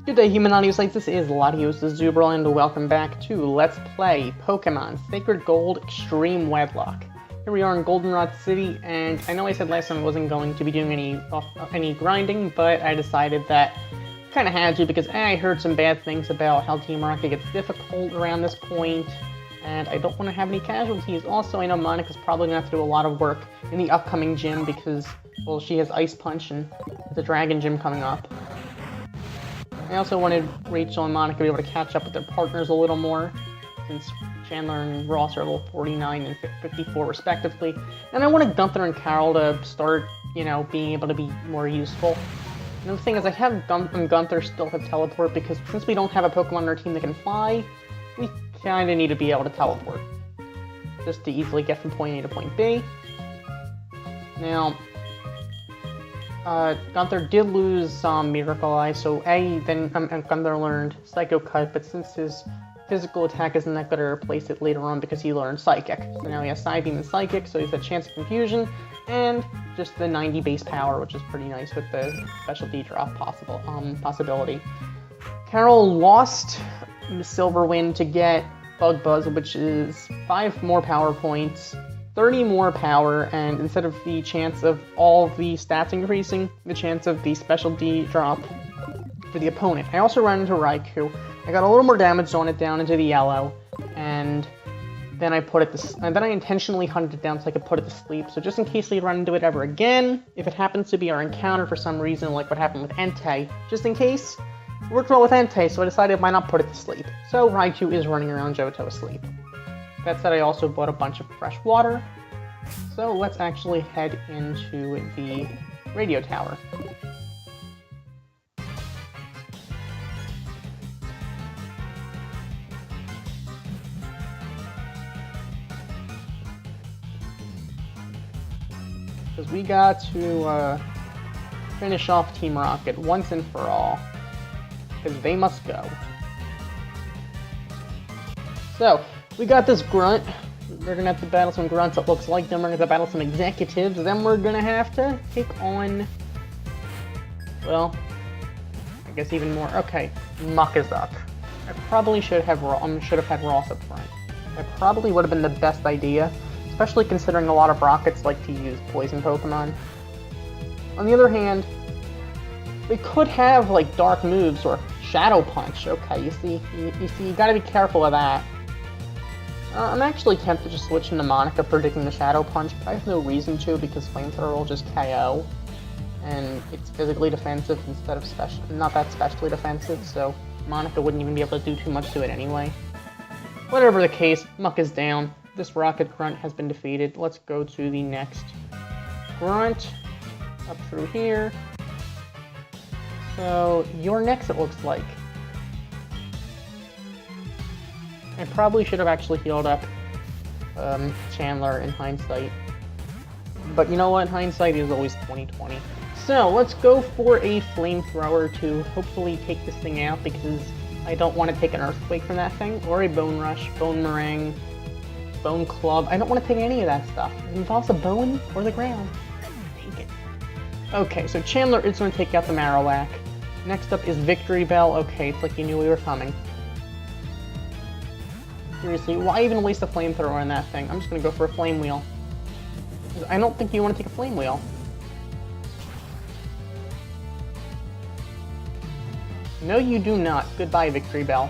Good day, human audience. This is LatiosAzurill, and welcome back to Let's Play Pokemon Sacred Gold Extreme Wedlocke. Here we are in Goldenrod City, and I know I said last time I wasn't going to be doing any grinding, but I decided that I kind of had to because I heard some bad things about how Team Rocket gets difficult around this point, and I don't want to have any casualties. Also, I know Monica's probably going to have to do a lot of work in the upcoming gym because, well, she has Ice Punch and the Dragon Gym coming up. I also wanted Rachel and Monica to be able to catch up with their partners a little more, since Chandler and Ross are level 49 and 54 respectively. And I wanted Gunther and Carol to start, being able to be more useful. And the thing is, I have Gunther still have teleport because since we don't have a Pokemon on our team that can fly, we kind of need to be able to teleport, just to easily get from point A to point B. Now, Gunther did lose Miracle Eye, so then Gunther learned Psycho Cut, but since his physical attack isn't that good to replace it later on because he learned Psychic. So now he has Psybeam and Psychic, so he's a chance of confusion, and just the 90 base power, which is pretty nice with the specialty drop possibility. Carol lost Silverwind to get Bug Buzz, which is 5 more power points, 30 more power, and instead of the chance of all the stats increasing, the chance of the specialty drop for the opponent. I also ran into Raikou. I got a little more damage on it down into the yellow, and then I intentionally hunted it down so I could put it to sleep. So just in case we run into it ever again, if it happens to be our encounter for some reason, like what happened with Entei, just in case, it worked well with Entei, so I decided why not put it to sleep. So Raikou is running around Johto asleep. That said, I also bought a bunch of fresh water, so let's actually head into the radio tower. Because we got to finish off Team Rocket once and for all, because they must go. So, we got this grunt. We're gonna have to battle some grunts, it looks like. Then we're gonna have to battle some executives. Then we're gonna have to take on... well, I guess even more. Okay, Muck is up. I probably should have had Ross up front. That probably would have been the best idea, especially considering a lot of Rockets like to use poison Pokemon. On the other hand, they could have like dark moves or Shadow Punch. Okay, you see, you gotta be careful of that. I'm actually tempted to switch into Monica, predicting the Shadow Punch, but I have no reason to because Flamethrower will just KO, and it's physically defensive instead of not that specially defensive, so Monica wouldn't even be able to do too much to it anyway. Whatever the case, Muck is down. This Rocket Grunt has been defeated. Let's go to the next Grunt. Up through here. So, you're next, it looks like. I probably should have actually healed up Chandler in hindsight. But you know what? Hindsight is always 20/20. So, let's go for a Flamethrower to hopefully take this thing out because I don't want to take an Earthquake from that thing. Or a Bone Rush, Bone Meringue, Bone Club. I don't want to take any of that stuff. It involves a bone or the ground. Take it. Okay, so Chandler is going to take out the Marowak. Next up is Victory Bell. Okay, it's like you knew we were coming. Seriously, why even waste a Flamethrower on that thing? I'm just going to go for a Flame Wheel. I don't think you want to take a Flame Wheel. No, you do not. Goodbye, Victory Bell.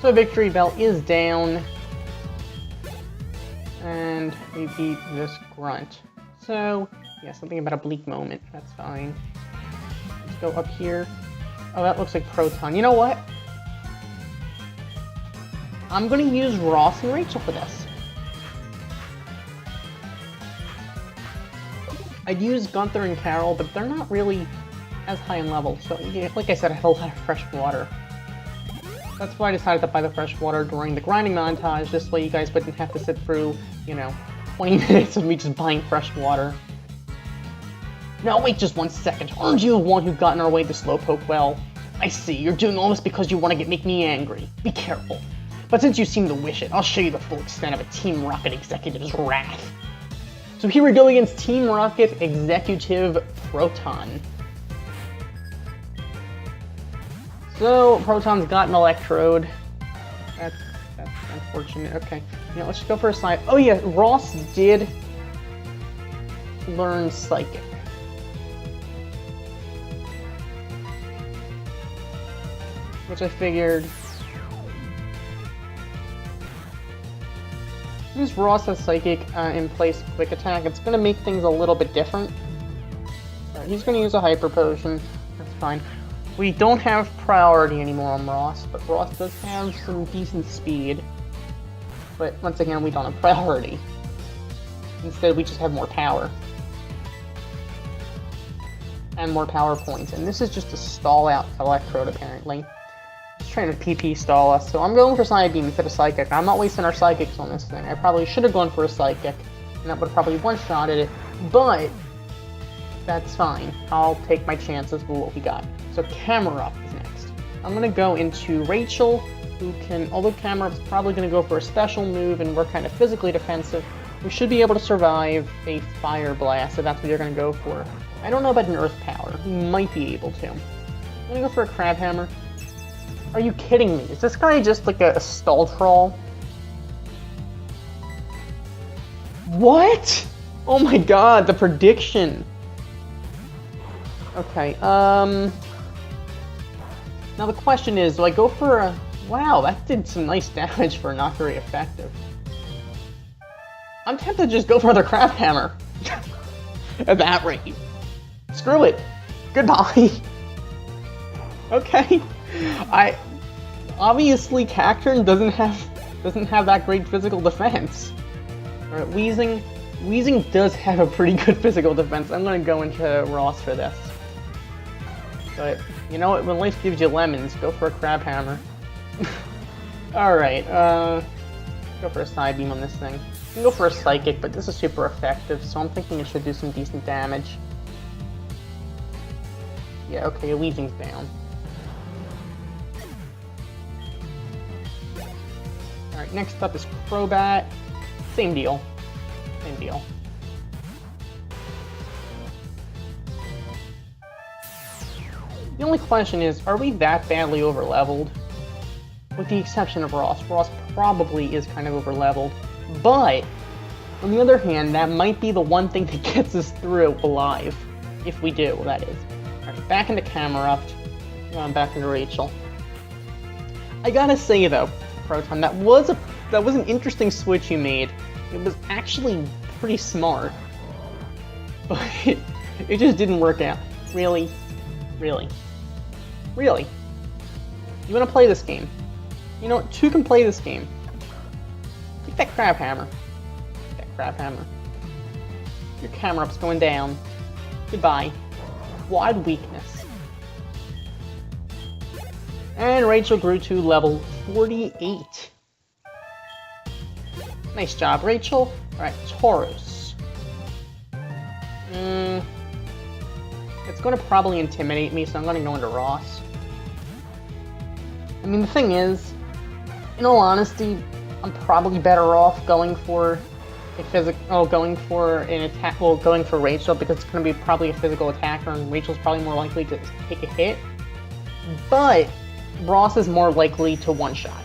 So Victory Bell is down. And we beat this Grunt. So, yeah, something about a bleak moment. That's fine. Let's go up here. Oh, that looks like Proton. You know what? I'm gonna use Ross and Rachel for this. I'd use Gunther and Carol, but they're not really as high in level. So, yeah, like I said, I have a lot of fresh water. That's why I decided to buy the fresh water during the grinding montage. This way you guys wouldn't have to sit through, you know, 20 minutes of me just buying fresh water. Now wait just 1 second. Aren't you the one who got in our way to Slowpoke well? I see, you're doing all this because you want to make me angry. Be careful. But since you seem to wish it, I'll show you the full extent of a Team Rocket executive's wrath. So here we go against Team Rocket Executive Proton. So, Proton's got an Electrode. That's unfortunate. Okay, yeah, let's just go for a side. Oh yeah, Ross did learn Psychic. Which I figured... Since Ross has Psychic in place of Quick Attack, it's going to make things a little bit different. He's going to use a Hyper Potion. That's fine. We don't have priority anymore on Ross, but Ross does have some decent speed. But once again, we don't have priority. Instead, we just have more power. And more power points. And this is just a stall out Electrode, apparently. He's trying to PP stall us, so I'm going for Side Beam instead of Psychic. I'm not wasting our Psychics on this thing. I probably should have gone for a Psychic, and that would have probably one-shotted it, but that's fine. I'll take my chances with what we got. So Camerupt is next. I'm going to go into Rachel, who can, although Camerupt's probably going to go for a special move and we're kind of physically defensive, we should be able to survive a Fire Blast, so that's what you're going to go for. I don't know about an Earth Power. We might be able to. I'm going to go for a Crab Hammer. Are you kidding me? Is this guy just like a stall troll? What? Oh my god, the prediction. Okay, now the question is, do I go for a... Wow, that did some nice damage for not very effective. I'm tempted to just go for another Crab Hammer. At that rate. Screw it. Goodbye. Okay. Obviously Cacturn doesn't have that great physical defense. Alright, Weezing does have a pretty good physical defense. I'm gonna go into Ross for this. But you know what, when life gives you lemons, go for a Crab Hammer. Alright, go for a Side Beam on this thing. You can go for a Psychic, but this is super effective, so I'm thinking it should do some decent damage. Yeah, okay, Weezing's down. Alright, next up is Crobat. Same deal. Same deal. The only question is, are we that badly over-leveled? With the exception of Ross. Ross probably is kind of over-leveled. But, on the other hand, that might be the one thing that gets us through alive. If we do, that is. Alright, back into Camerupt. Back into Rachel. I gotta say though, Proton, that was an interesting switch you made. It was actually pretty smart. But it just didn't work out. Really? Really? Really? You wanna play this game? You know what? Two can play this game. Take that Crab Hammer. Take that Crab Hammer. Your Camerup's going down. Goodbye. Quad weakness. And Rachel grew to level 48. Nice job, Rachel. Alright, Tauros. It's going to probably intimidate me, so I'm going to go into Ross. I mean, the thing is, in all honesty, I'm probably better off going for going for an attack, going for Rachel, because it's going to be probably a physical attacker, and Rachel's probably more likely to take a hit. But Ross is more likely to one-shot,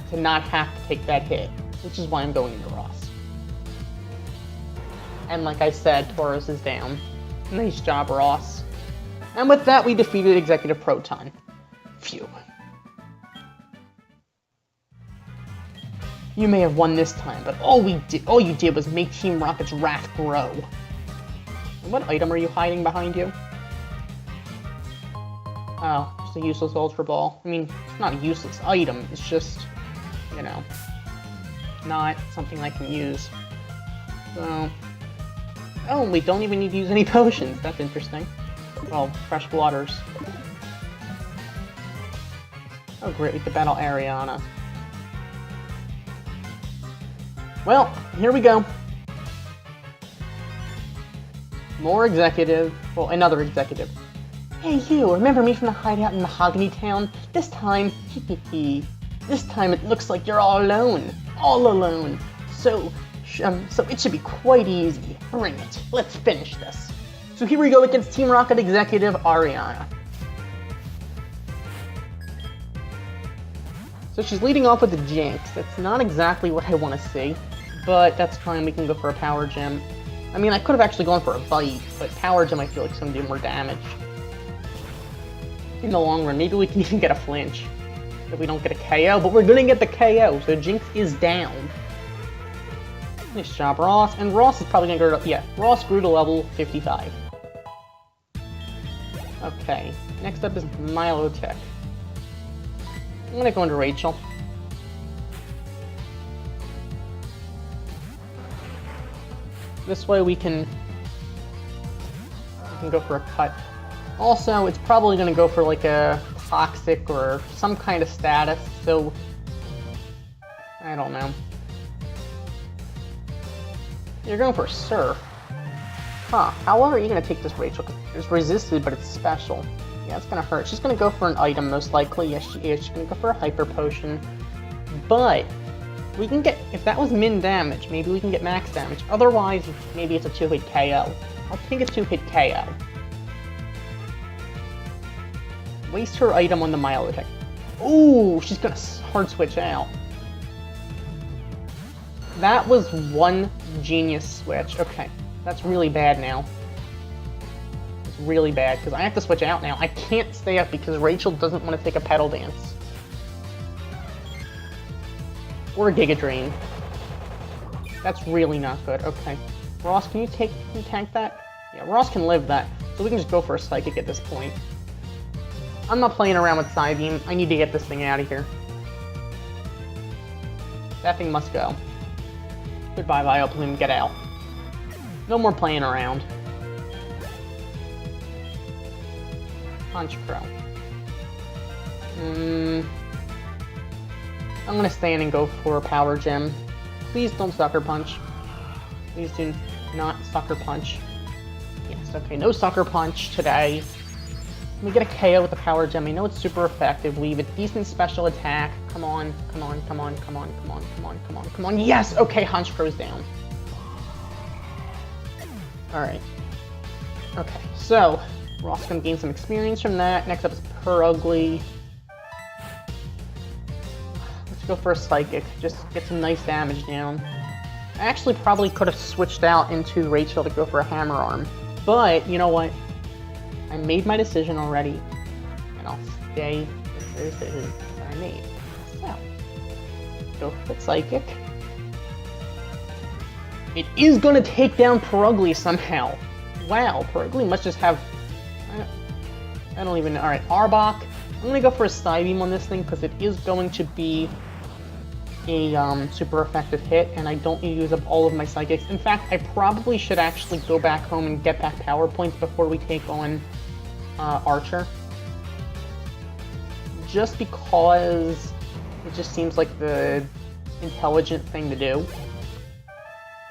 to not have to take that hit, which is why I'm going into Ross. And like I said, Tauros is down. Nice job, Ross. And with that, we defeated Executive Proton. Phew. You may have won this time, but all you did was make Team Rocket's wrath grow. And what item are you hiding behind you? Oh, just a useless Ultra Ball. I mean, it's not a useless item, it's just, you know, not something I can use. So... oh, we don't even need to use any potions. That's interesting. Well, fresh waters. Oh great, the battle Ariana. Well, here we go. More executive. Well, another executive. Hey you, remember me from the hideout in Mahogany Town? This time, this time it looks like you're all alone. All alone. So it should be quite easy. Bring it. Let's finish this. So here we go against Team Rocket Executive Ariana. So she's leading off with the Jinx. That's not exactly what I want to see, but that's fine. We can go for a Power Gem. I mean, I could have actually gone for a Bite, but Power Gem I feel like is going to do more damage. In the long run, maybe we can even get a flinch if we don't get a KO, but we're going to get the KO, so Jinx is down. Nice job, Ross. And Ross is probably going to go to... yeah, Ross grew to level 55. Okay, next up is Milotech. I'm going to go into Rachel. This way we can go for a cut. Also, it's probably going to go for like a Toxic or some kind of status, so... I don't know. You're going for Surf. Huh. However, you're going to take this Rachel. It's resisted, but it's special. Yeah, it's going to hurt. She's going to go for an item, most likely. Yes, she is. She's going to go for a Hyper Potion. But we can get... if that was min damage, maybe we can get max damage. Otherwise, maybe it's a 2-hit KO. I'll take a 2-hit KO. Waste her item on the Milotech. Ooh, she's going to hard switch out. That was one genius switch. Okay, that's really bad now. It's really bad, because I have to switch out now. I can't stay up because Rachel doesn't want to take a Petal Dance. Or a Giga Drain. That's really not good. Okay. Ross, can you tank that? Yeah, Ross can live that. So we can just go for a Psychic at this point. I'm not playing around with Psybeam. I need to get this thing out of here. That thing must go. Goodbye, Vileplume. Get out. No more playing around. Punch Crow. I'm gonna stand and go for a Power Gem. Please don't Sucker Punch. Please do not Sucker Punch. Yes, okay, no Sucker Punch today. We get a KO with the Power Gem. I know it's super effective. We have a decent special attack. Come on, come on, come on, come on, come on, come on, come on, come on. Yes! Okay, Honchkro's down. Alright. Okay, so Ross gonna gain some experience from that. Next up is Purugly. Let's go for a Psychic. Just get some nice damage down. I actually probably could have switched out into Rachel to go for a Hammer Arm. But, you know what? I made my decision already. And I'll stay with the decision that I made. So, go for the Psychic. It is gonna take down Purugly somehow. Wow, Purugly must just have... I don't even know. Alright, Arbok. I'm gonna go for a Psybeam on this thing because it is going to be a super effective hit, and I don't need to use up all of my Psychics. In fact, I probably should actually go back home and get back power points before we take on Archer. Just because it just seems like the intelligent thing to do.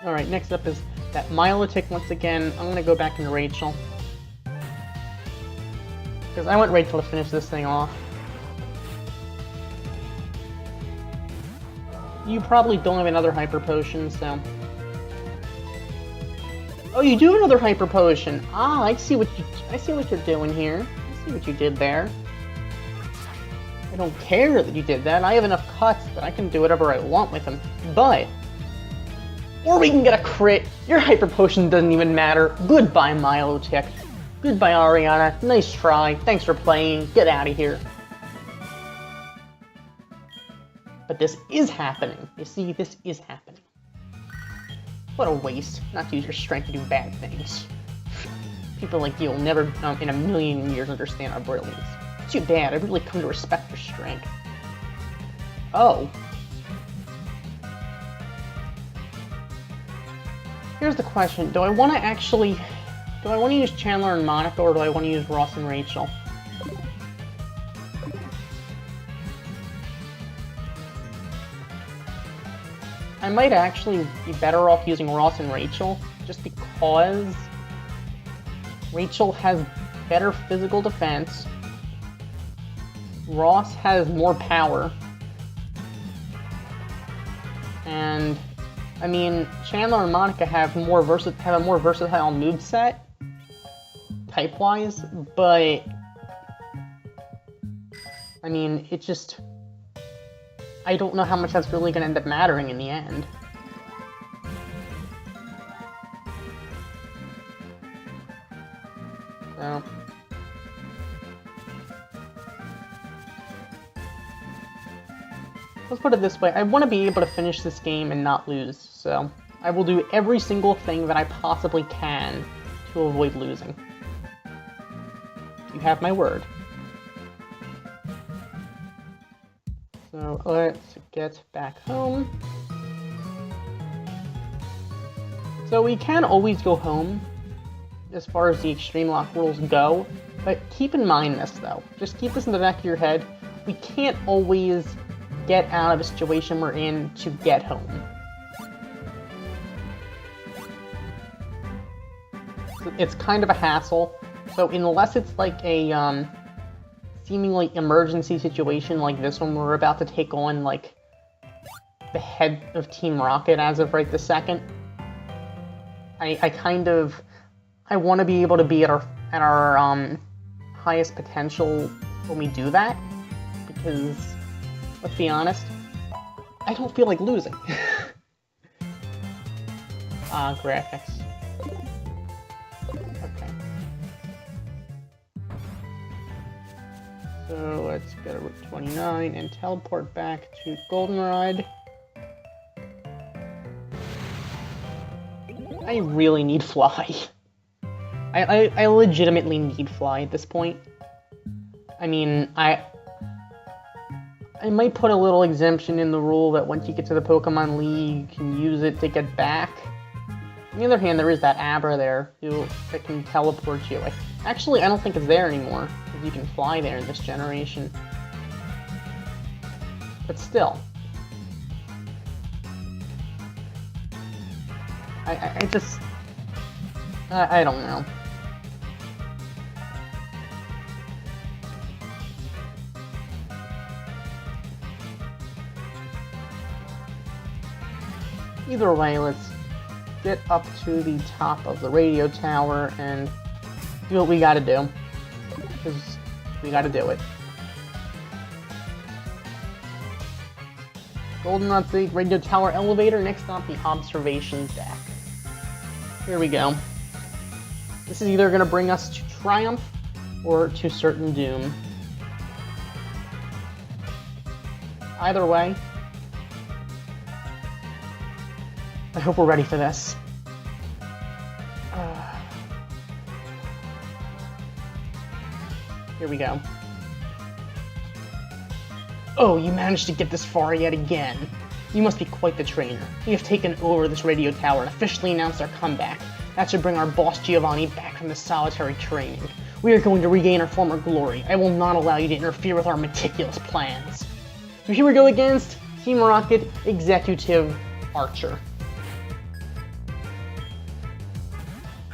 Alright, next up is that Milotic once again. I'm gonna go back into Rachel. Because I want Rachel to finish this thing off. You probably don't have another Hyper Potion, so... Oh, you do have another Hyper Potion! Ah, I see what you're doing here. I see what you did there. I don't care that you did that. I have enough cuts that I can do whatever I want with them. But... Or we can get a crit! Your Hyper Potion doesn't even matter. Goodbye, Milotic. Goodbye, Ariana. Nice try. Thanks for playing. Get out of here. But this is happening. You see, this is happening. What a waste, not to use your strength to do bad things. People like you will never, in a million years, understand our brilliance. It's too bad, I've really come to respect your strength. Oh. Here's the question, do I want to use Chandler and Monica, or do I want to use Ross and Rachel? I might actually be better off using Ross and Rachel, just because Rachel has better physical defense, Ross has more power, and, I mean, Chandler and Monica have a more versatile moveset, type-wise, but, I mean, it just... I don't know how much that's really going to end up mattering in the end. So... Let's put it this way, I want to be able to finish this game and not lose, so I will do every single thing that I possibly can to avoid losing. You have my word. So let's get back home. So we can always go home as far as the Extreme Lock rules go, but keep in mind this though. Just keep this in the back of your head. We can't always get out of a situation we're in to get home. It's kind of a hassle, so unless it's like a seemingly emergency situation like this one, we're about to take on like the head of Team Rocket as of right this second. I want to be able to be at our highest potential when we do that, because let's be honest, I don't feel like losing. Graphics. So let's go to Route 29 and teleport back to Goldenrod. I really need Fly. I legitimately need Fly at this point. I mean, I might put a little exemption in the rule that once you get to the Pokemon League, you can use it to get back. On the other hand, there is that Abra there that can teleport you. Actually, I don't think it's there anymore, because you can fly there in this generation. But still. I just... I don't know. Either way, let's get up to the top of the radio tower and do what we gotta do. Because we gotta do it. Goldenrod's the radio tower elevator, next up the observation deck. Here we go. This is either gonna bring us to triumph or to certain doom. Either way, I hope we're ready for this. Here we go. Oh, you managed to get this far yet again. You must be quite the trainer. We have taken over this radio tower and officially announced our comeback. That should bring our boss Giovanni back from the solitary training. We are going to regain our former glory. I will not allow you to interfere with our meticulous plans. So here we go against Team Rocket Executive Archer.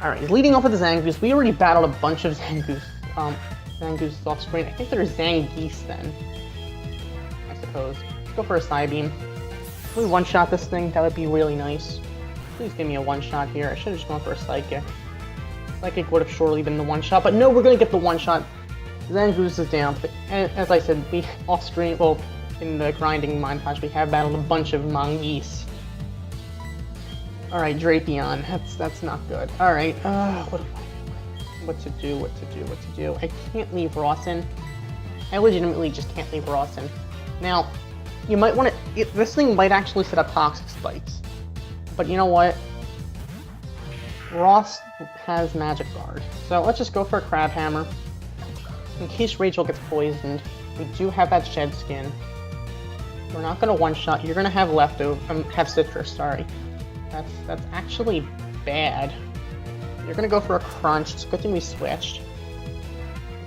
Alright, leading off with the Zangoose, we already battled a bunch of Zangoose off screen. I think they're Zangeese then. I suppose. Let's go for a Psybeam. Can we one-shot this thing? That would be really nice. Please give me a one-shot here. I should have just gone for a Psychic. Psychic would have surely been the one-shot, but no, we're going to get the one-shot. Zangoose is down. And as I said, we off-screen, well, in the grinding montage, we have battled a bunch of Mangeese. Alright, Drapion. That's not good. Alright, what to do? I can't leave Ross in. I legitimately just can't leave Ross in. Now, you might want to... This thing might actually set up Toxic Spikes. But you know what? Ross has Magic Guard. So let's just go for a Crab Hammer. In case Rachel gets poisoned, we do have that Shed Skin. We're not going to one-shot. You're going to have have Citrus, sorry. That's actually bad. You're going to go for a Crunch. It's a good thing we switched.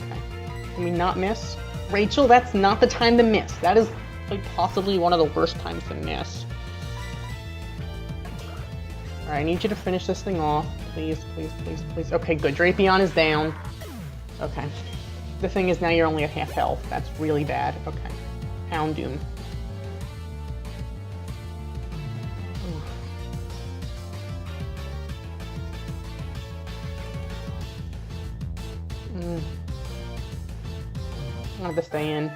Okay. Can we not miss? Rachel, that's not the time to miss. That is like possibly one of the worst times to miss. Alright, I need you to finish this thing off. Please, please, please, please. Okay, good. Drapion is down. Okay. The thing is, now you're only at half health. That's really bad. Okay. Houndoom. I wanted to stay in.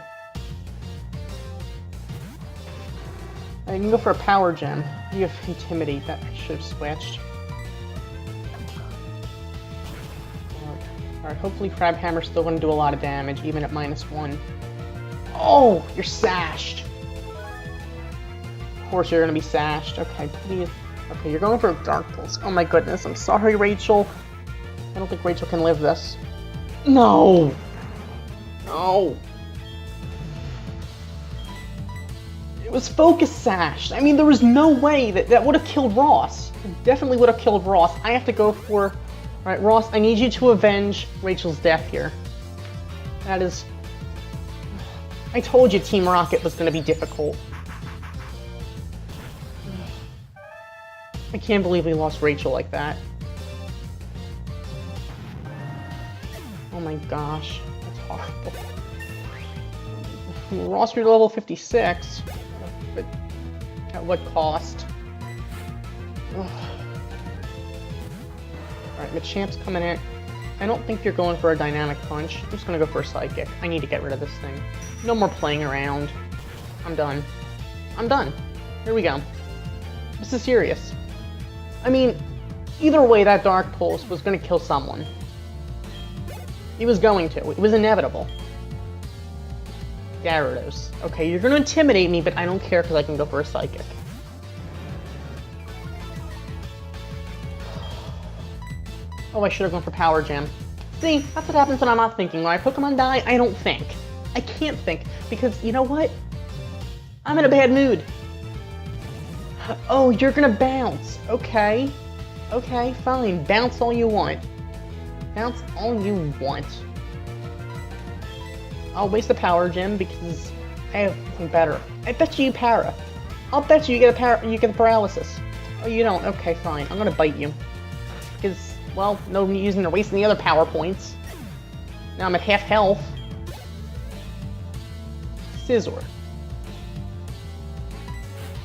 I can go for a Power Gem. You have Intimidate. That I should have switched. Alright, hopefully Crab Hammer's still going to do a lot of damage, even at -1. Oh, you're sashed. Of course you're going to be sashed. Okay, please. Okay, you're going for a Dark Pulse. Oh my goodness, I'm sorry, Rachel. I don't think Rachel can live this. No! No! It was Focus Sash. I mean, there was no way that would have killed Ross. It definitely would have killed Ross. I have to go for... Alright, Ross, I need you to avenge Rachel's death here. That is... I told you Team Rocket was going to be difficult. I can't believe we lost Rachel like that. Oh my gosh. That's horrible. Ross, you're level 56. But at what cost? Ugh. Alright, Machamp's coming in. I don't think you're going for a Dynamic Punch. I'm just gonna go for a Psychic. I need to get rid of this thing. No more playing around. I'm done. I'm done. Here we go. This is serious. I mean, either way, that Dark Pulse was gonna kill someone. It was going to. It was inevitable. Gyarados. Okay, you're gonna intimidate me, but I don't care because I can go for a Psychic. Oh, I should have gone for Power Gem. See, that's what happens when I'm not thinking. When my Pokemon die, I don't think. I can't think, because you know what? I'm in a bad mood. Oh, you're gonna bounce. Okay. Okay, fine. Bounce all you want. Bounce all you want. I'll waste the Power Gem because I have something better. I bet you Para. I'll bet you get a Paralysis. Oh, you don't? Okay, fine. I'm gonna bite you. Because, well, no reason to wasting the other power points. Now I'm at half health. Scizor.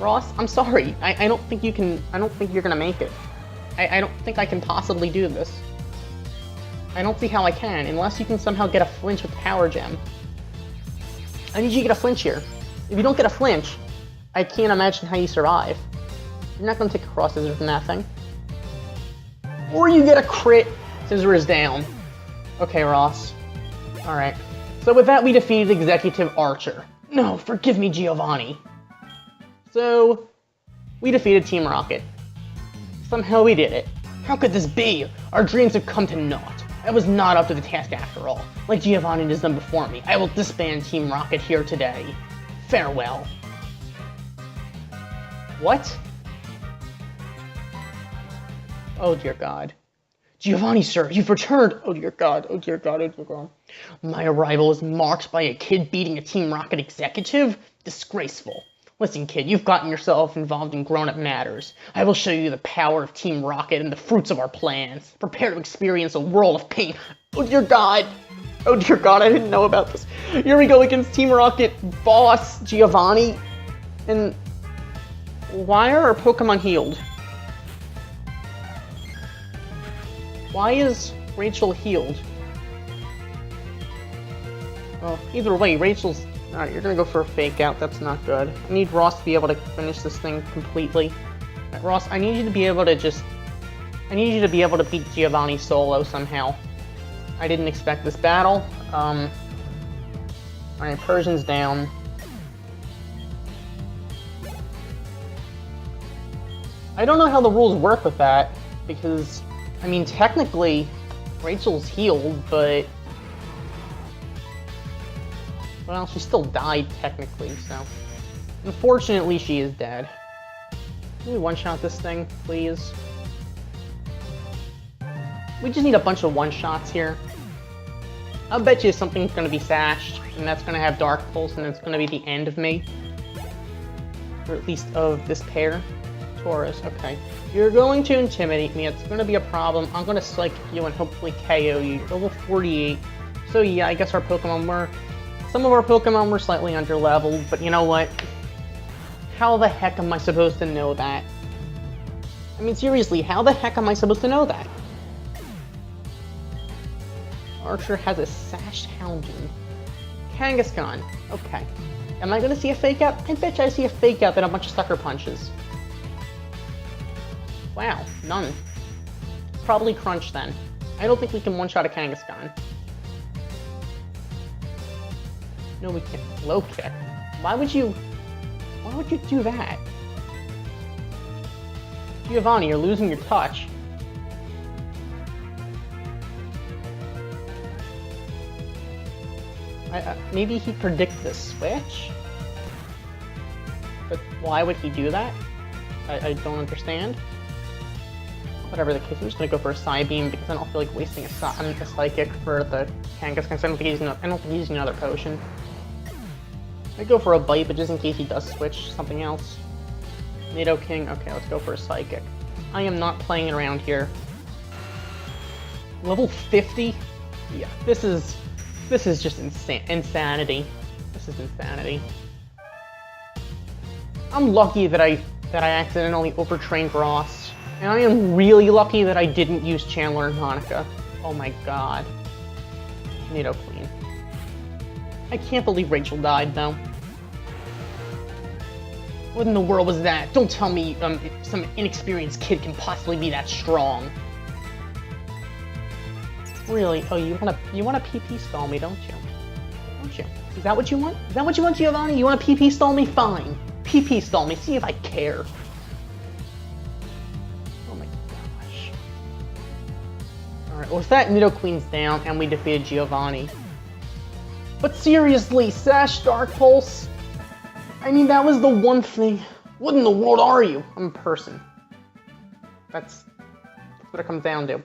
Ross, I'm sorry. I don't think you can. I don't think you're gonna make it. I don't think I can possibly do this. I don't see how I can, unless you can somehow get a flinch with Power Gem. I need you to get a flinch here. If you don't get a flinch, I can't imagine how you survive. You're not gonna take a cross scissors from that thing. Or you get a crit. Scissor is down. Okay, Ross. Alright. So with that, we defeated Executive Archer. No, forgive me, Giovanni. So, we defeated Team Rocket. Somehow we did it. How could this be? Our dreams have come to naught. I was not up to the task after all. Like Giovanni has done before me, I will disband Team Rocket here today. Farewell. What? Oh dear God. Giovanni, sir, you've returned! Oh dear God, oh dear God, oh dear God. My arrival is marked by a kid beating a Team Rocket executive? Disgraceful. Listen, kid, you've gotten yourself involved in grown-up matters. I will show you the power of Team Rocket and the fruits of our plans. Prepare to experience a world of pain. Oh dear God! Oh dear God, I didn't know about this. Here we go against Team Rocket boss Giovanni. And why are our Pokemon healed? Why is Rachel healed? Well, either way, Rachel's... Alright, you're gonna go for a fake out. That's not good. I need Ross to be able to finish this thing completely. Right, Ross, I need you to be able to just... I need you to be able to beat Giovanni solo somehow. I didn't expect this battle. Alright, Persian's down. I don't know how the rules work with that, because... I mean, technically, Rachel's healed, but... Well, she still died, technically, so... Unfortunately, she is dead. Can we one-shot this thing, please? We just need a bunch of one-shots here. I'll bet you something's gonna be sashed, and that's gonna have Dark Pulse, and it's gonna be the end of me. Or at least of this pair. Taurus, okay. You're going to intimidate me, it's gonna be a problem. I'm gonna Psychic you and hopefully KO you. You're level 48. So yeah, I guess our Pokemon were... Some of our Pokemon were slightly under-leveled, but you know what? How the heck am I supposed to know that? I mean, seriously, how the heck am I supposed to know that? Archer has a Sashed Houndoom. Kangaskhan, okay. Am I gonna see a Fake Out? I bet you I see a Fake Out, then a bunch of Sucker Punches. Wow, none. Probably Crunch then. I don't think we can one-shot a Kangaskhan. No, we can't. Low Kick. Why would you do that? Giovanni, you're losing your touch. Maybe he predicted the switch? But why would he do that? I don't understand. Whatever the case, I'm just gonna go for a Psybeam because I don't feel like wasting a Psychic for the Kangaskhan. I don't think he's using another potion. I go for a Bite, but just in case he does switch something else. Nidoking, okay, let's go for a Psychic. I am not playing around here. Level 50? Yeah, this is just insanity. This is insanity. I'm lucky that I accidentally overtrained Ross. And I am really lucky that I didn't use Chandler and Monica. Oh my god. Nidoqueen. I can't believe Rachel died, though. What in the world was that? Don't tell me some inexperienced kid can possibly be that strong. Really? Oh, you wanna PP stall me, don't you? Don't you? Is that what you want? Is that what you want, Giovanni? You wanna PP stall me? Fine. PP stall me. See if I care. Oh my gosh. Alright, well, with that, Nidoqueen's down, and we defeated Giovanni. But seriously, Sash Dark Pulse? I mean, that was the one thing. What in the world are you? I'm a person. That's what it comes down to.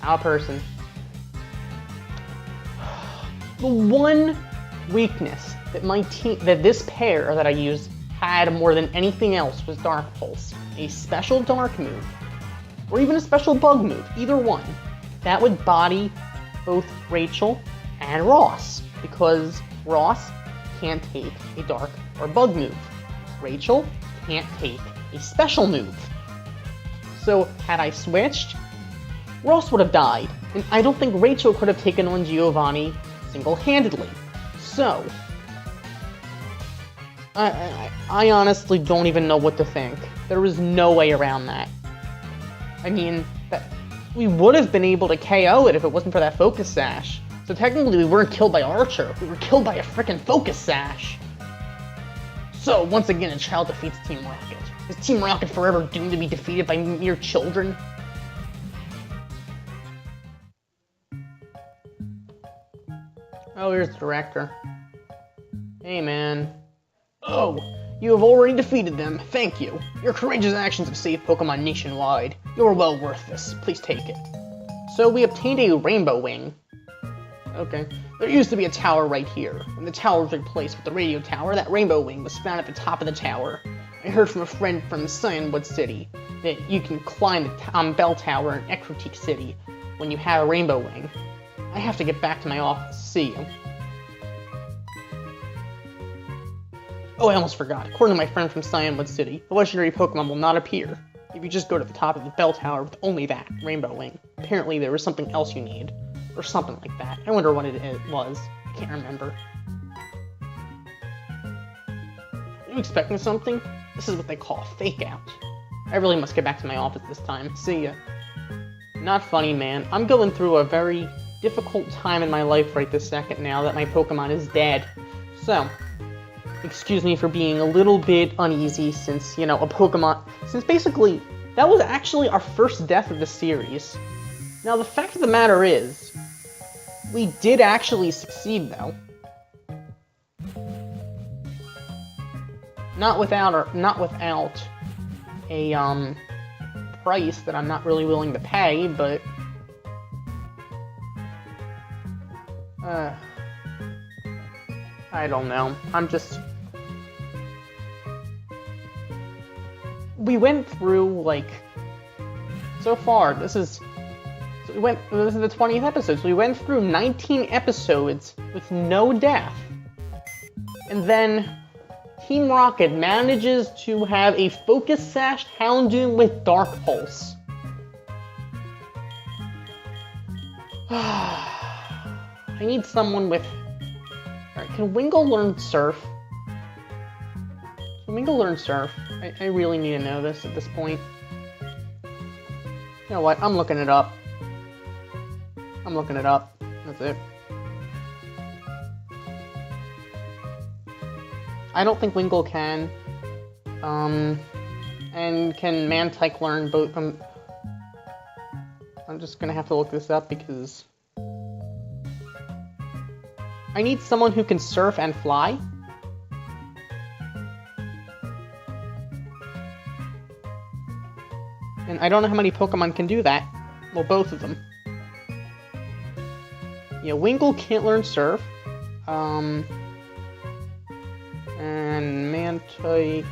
I'm a person. The one weakness that that this pair that I used had more than anything else was Dark Pulse. A special Dark move, or even a special Bug move, either one. That would body both Rachel and Ross, because Ross can't take a Dark or Bug move. Rachel can't take a special move. So, had I switched, Ross would have died, and I don't think Rachel could have taken on Giovanni single-handedly. So, I honestly don't even know what to think. There was no way around that. I mean, we would have been able to KO it if it wasn't for that Focus Sash. So technically we weren't killed by Archer, we were killed by a frickin' Focus Sash. So, once again, a child defeats Team Rocket. Is Team Rocket forever doomed to be defeated by mere children? Oh, here's the director. Hey, man. Oh, you have already defeated them. Thank you. Your courageous actions have saved Pokemon nationwide. You are well worth this. Please take it. So we obtained a Rainbow Wing. Okay. There used to be a tower right here. When the tower was replaced with the radio tower, that Rainbow Wing was found at the top of the tower. I heard from a friend from Cyanwood City that you can climb the bell tower in Ecruteak City when you have a Rainbow Wing. I have to get back to my office. See you. Oh, I almost forgot. According to my friend from Cyanwood City, the legendary Pokemon will not appear if you just go to the top of the bell tower with only that Rainbow Wing. Apparently there was something else you need. Or something like that. I wonder what it was. I can't remember. Are you expecting something? This is what they call a fake out. I really must get back to my office this time. See ya. Not funny, man. I'm going through a very difficult time in my life right this second now that my Pokemon is dead. So, excuse me for being a little bit uneasy since, you know, a Pokemon... Since basically, that was actually our first death of the series. Now, the fact of the matter is, we did actually succeed, though. Not without a, price that I'm not really willing to pay, but... I don't know. I'm just... We went through, like... So far, this is the 20th episode, so we went through 19 episodes with no death. And then Team Rocket manages to have a Focus Sash Houndoom with Dark Pulse. I need someone with... Alright, can Wingull learn Surf? Can Wingull learn Surf? I really need to know this at this point. You know what? I'm looking it up. That's it. I don't think Wingull can. And can Mantike learn both? I'm just gonna have to look this up because I need someone who can surf and fly. And I don't know how many Pokemon can do that. Well, both of them. Yeah, Wingull can't learn Surf. And Mantike...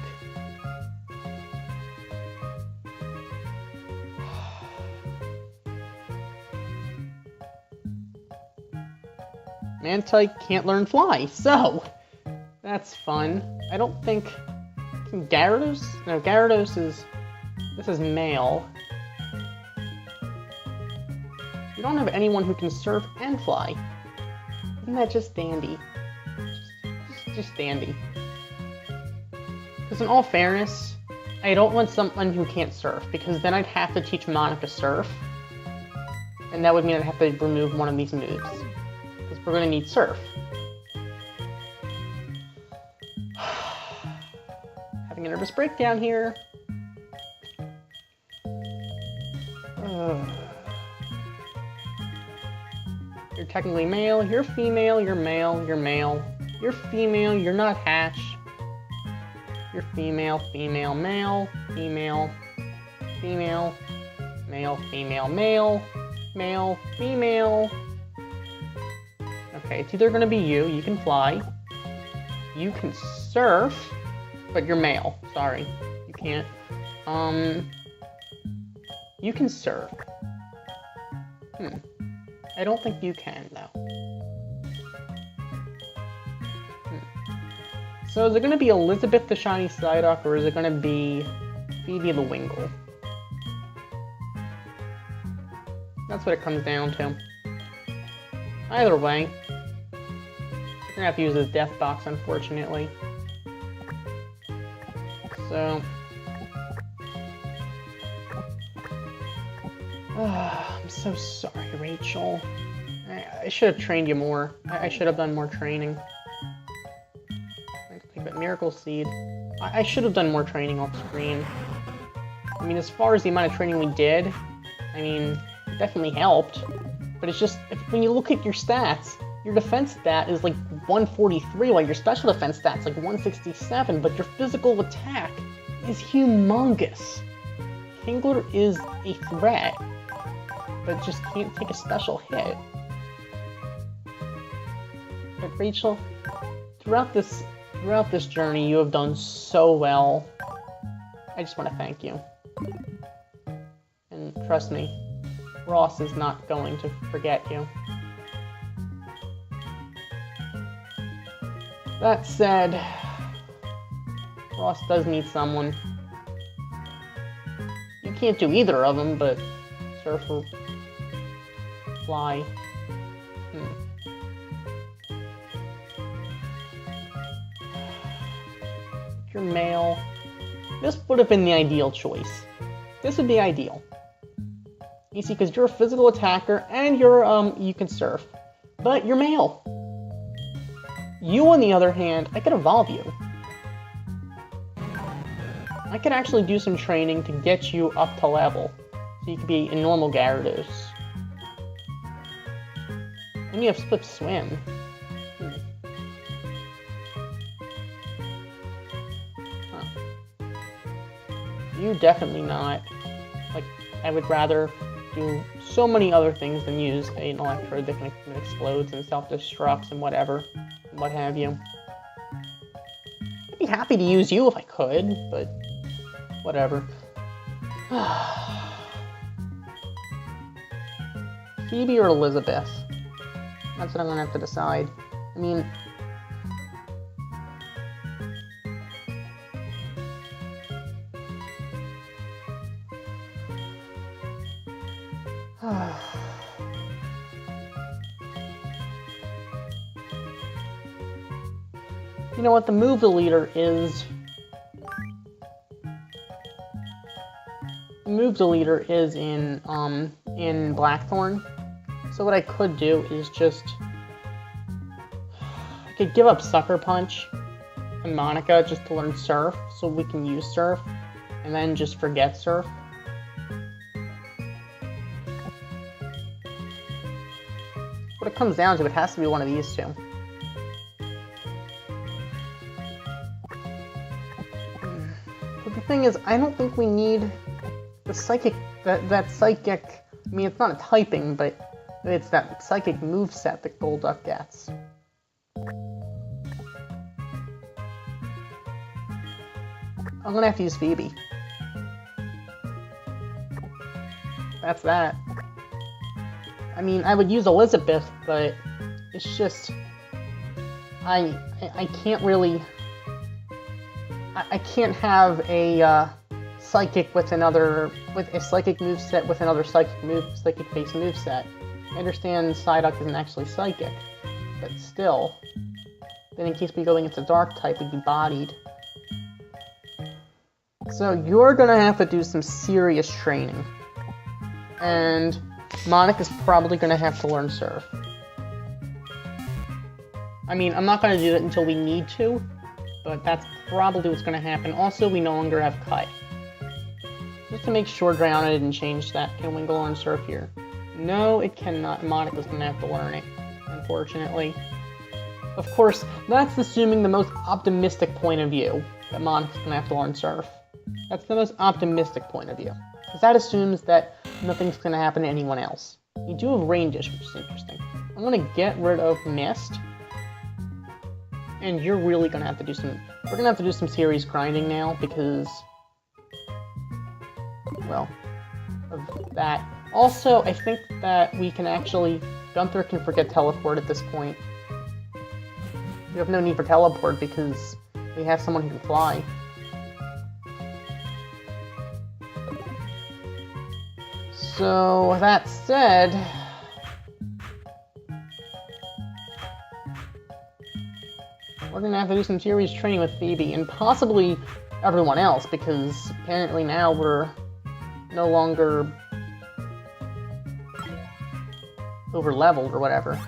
Mantike can't learn Fly, so... That's fun. I don't think... Can Gyarados? No, Gyarados is... This is male. We don't have anyone who can surf and fly. Isn't that just dandy? Just dandy. Because in all fairness, I don't want someone who can't surf, because then I'd have to teach Monica Surf. And that would mean I'd have to remove one of these moves. Because we're going to need Surf. Having a nervous breakdown here. You're technically male, you're female, you're male, you're male. You're female, you're not Hatch. You're female, female, male, female, female, male, female, male, male, female. Okay, it's either gonna be you, you can fly. You can surf, but you're male, sorry. You can't. You can surf. I don't think you can, though. So is it going to be Elizabeth the Shiny Psyduck, or is it going to be Phoebe the Wingull? That's what it comes down to. Either way, we're gonna have to use this Death Box, unfortunately. So... I'm so sorry, Rachel. I should have trained you more. I should have done more training. But Miracle Seed... I should have done more training off screen. I mean, as far as the amount of training we did, I mean, it definitely helped. But it's just, when you look at your stats, your defense stat is like 143, while your special defense stat's like 167, but your physical attack is humongous. Kingler is a threat, but just can't take a special hit. But Rachel, throughout this journey, you have done so well. I just want to thank you. And trust me, Ross is not going to forget you. That said, Ross does need someone. You can't do either of them, but Surf or Fly. Your male. This would have been the ideal choice. This would be ideal. You see, because you're a physical attacker and you can surf. But you're male. You, on the other hand, I could evolve you. I could actually do some training to get you up to level. So you could be a normal Gyarados. And you have Split Swim. Huh. You definitely not. Like, I would rather do so many other things than use an electrode that explodes and self-destructs and whatever, and what have you. I'd be happy to use you if I could, but whatever. Phoebe or Elizabeth? That's what I'm gonna have to decide. I mean... You know what, the move deleter is... The move deleter is in Blackthorn. So what I could do is just... I could give up Sucker Punch and Monica just to learn Surf, so we can use Surf, and then just forget Surf. What it comes down to, it has to be one of these two. But the thing is, I don't think we need the Psychic, that Psychic, I mean, it's not a typing, but it's that Psychic moveset that Golduck gets. I'm gonna have to use Phoebe. That's that. I mean, I would use Elizabeth, but it's just... I can't really... I can't have a Psychic with another... with a Psychic moveset with another Psychic-based moveset. I understand Psyduck isn't actually Psychic, but still. Then in case we go against a Dark type, we'd be bodied. So you're gonna have to do some serious training. And Monica's probably gonna have to learn Surf. I mean, I'm not gonna do it until we need to, but that's probably what's gonna happen. Also, we no longer have Cut. Just to make sure Drowna didn't change that. Can Wingull learn Surf here? No, it cannot. Monica's gonna have to learn it, unfortunately. Of course, that's assuming the most optimistic point of view, that Monica's gonna have to learn Surf. That's the most optimistic point of view. Because that assumes that nothing's gonna happen to anyone else. You do have Rain Dish, which is interesting. I'm gonna get rid of Mist. And you're really gonna have to do some... We're gonna have to do some serious grinding now, because... well, of that. Also, I think that we can actually... Gunther can forget Teleport at this point. We have no need for Teleport, because We have someone who can fly. So, that said... we're gonna have to do some serious training with Phoebe, and possibly everyone else, because apparently now we're no longer over-leveled or whatever.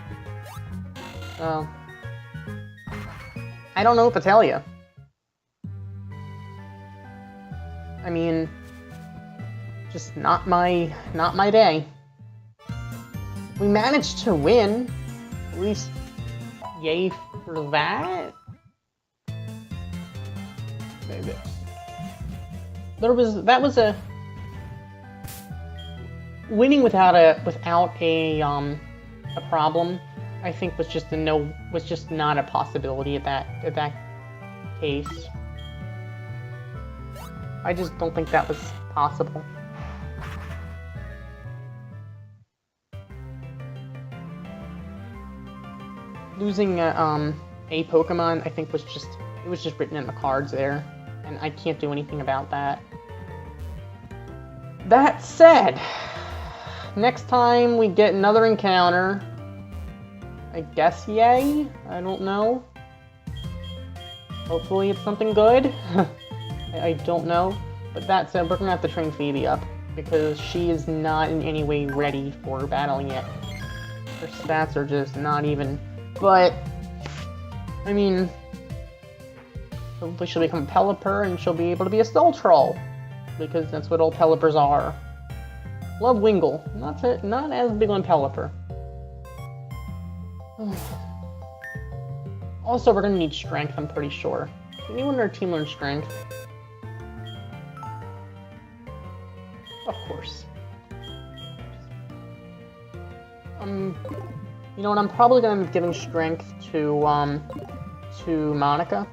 So... I don't know what to tell you. I mean... just not my day. We managed to win. At least, yay for that. That was a winning without a problem. I think was just not a possibility at that case. I just don't think that was possible. Losing a Pokemon, I think, was just written in the cards there, and I can't do anything about that. That said, next time we get another encounter, I guess yay? I don't know. Hopefully it's something good. I don't know. But that said, we're gonna have to train Phoebe up, because she is not in any way ready for battling yet. Her stats are just not even... But, I mean, hopefully she'll become a Pelipper and she'll be able to be a Soul Troll, because that's what all Pelipers are. Love Wingull, not as big on Pelipper. Also, we're gonna need Strength, I'm pretty sure. Did anyone on our team learn Strength? Of course. You know what, I'm probably going to be giving Strength to Monica.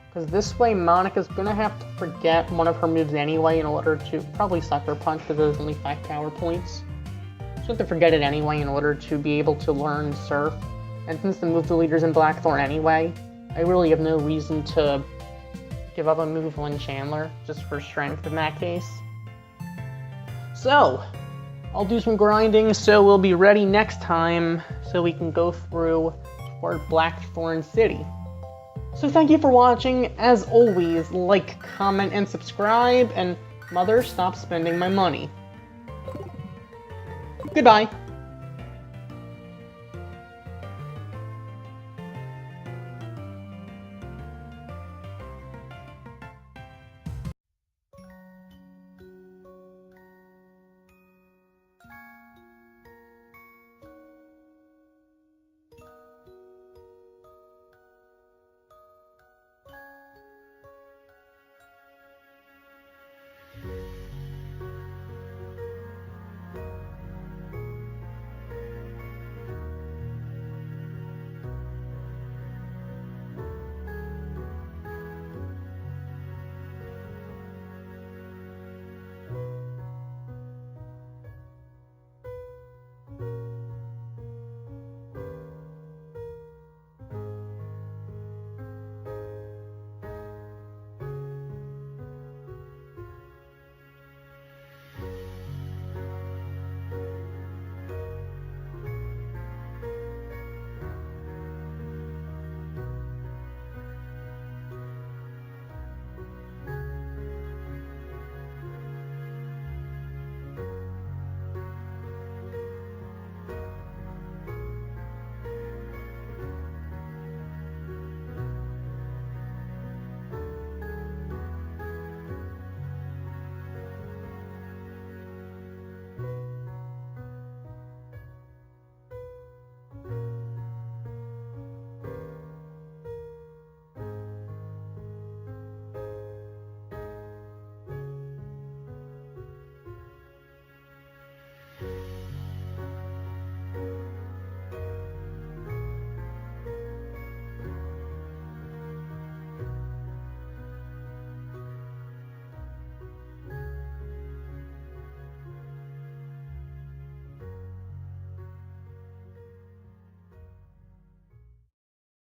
Because this way, Monica's going to have to forget one of her moves anyway in order to... Probably Sucker Punch, because there's only 5 power points. She'll have to forget it anyway in order to be able to learn Surf. And since the move deleter's in Blackthorn anyway, I really have no reason to give up a move on Chandler, just for Strength in that case. So... I'll do some grinding, so we'll be ready next time, so we can go through toward Blackthorn City. So thank you for watching. As always, like, comment, and subscribe, and Mother, stop spending my money. Goodbye.